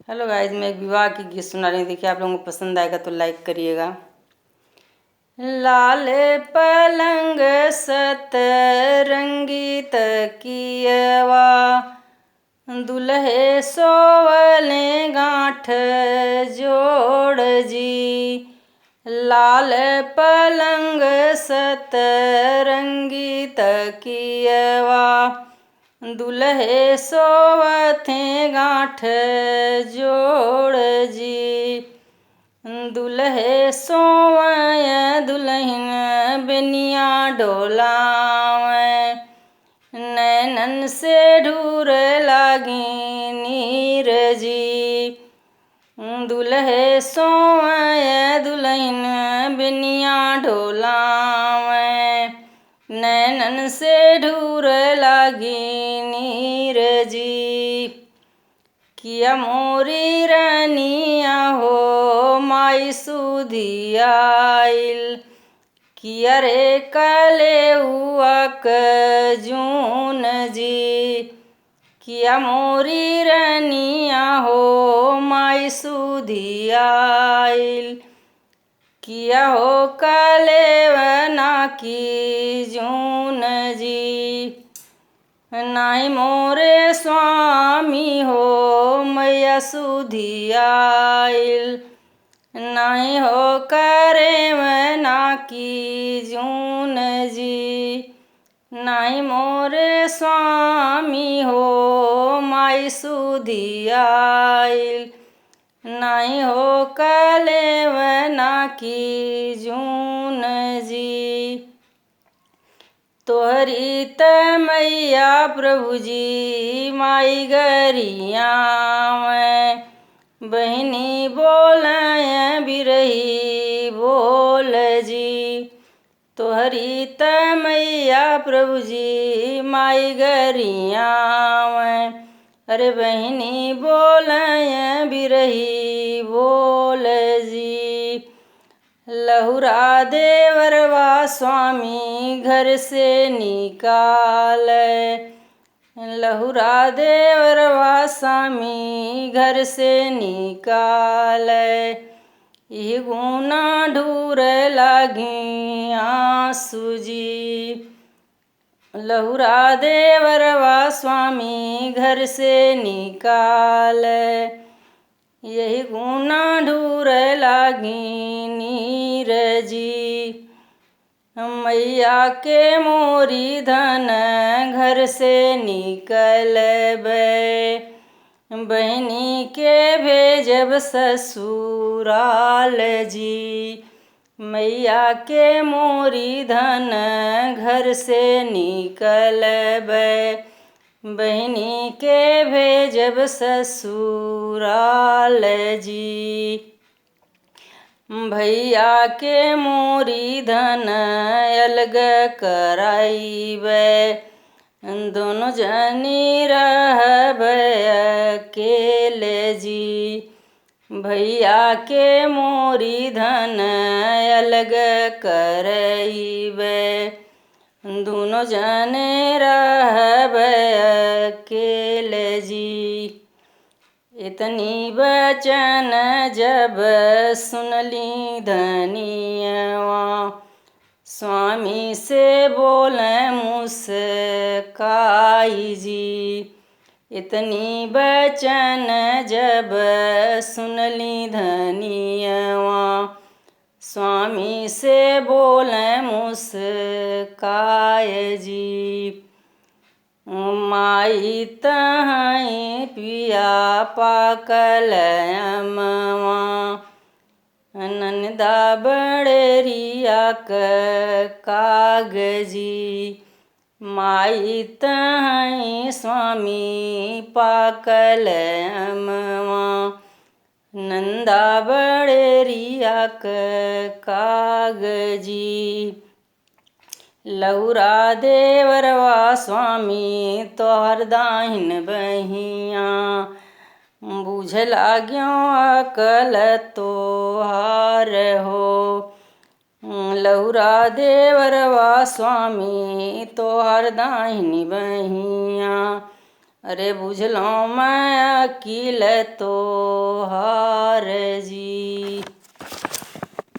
Hello guys, मैं एक विवाह की गीत सुना रही हूँ। देखिए, आप लोगों को पसंद आएगा तो लाइक करिएगा। लाल पलंग सतरंगी तकियवा, दुल्हे सोवले गांठ जोड़ जी। लाल पलंग सतरंगी तकियवा, दुल्हे सोवथे गांठ जोड़ जी। दुल्हे सोवय दुल्हन बेनिया डोलावै, नैनन से ढूर लागी नीर जी। दुल्हे सोवय दुल्हन बेनिया डोलावै, नैनन से ढूर लागी नीर जी। किया मोरी रनिया हो माई सुधियाइल, किया रे कलेउअक जून जी। किया मोरी रनिया हो माई सुधियाइल, किया हो कलेवना की जून जी। नाई मोरे स्वामी हो मैया सुधियाइल, नाई हो करे मना की जून जी। नाई मोरे स्वामी हो माई सुधियाइल, नाई हो कलेवना की जून जी। तोहरी त मैया प्रभु जी माई गरियावै, बहिनी बोलय बिरही बोल जी। तोहरी त मैया प्रभु जी माई गरियावै, अरे बहिनी बोलय बिरही बोल जी। लहुरा देवरवा स्वामी घर से निकाले, लहुरा देवरवा स्वामी घर से निकाले। यह गुना ढूर लागी आंसू जी। लहुरा देवरवा स्वामी घर से निकाले, यही गुना ढूर लागी नीर जी। मैया के मोरी धन घर से निकलबै, बहनी के भेजब ससुराल जी। मैया के मोरी धन घर से निकलबै, बहिनी के भेजब ससुराल जी। भैया के मोरी धन अलग कराइबै, दोनों जनी रहबै अकेले जी। भैया के मोरी धन अलग करइबै, दोनों जने रहबै अकेले जी। इतनी वचन जब सुनली धनियवा, स्वामी से बोले मुस्काई जी। इतनी वचन जब सुनली धनियवा, स्वामी से बोले मुस्काय जी। माई तहाई पिया पाकल अमवा, ननदा बड़ेरिया कागजी। माई तहाई स्वामी पाकल अमवा, नंदा बड़ेरिया कागजी। लहुरा देवरवा स्वामी तोहर दाहिन बहिया, बुझ लाग्यो अकल तोहार हो। लहुरा देवरवा स्वामी तोहर दाहिनी बहिया, अरे बुझलो मैं अकील तो हार जी।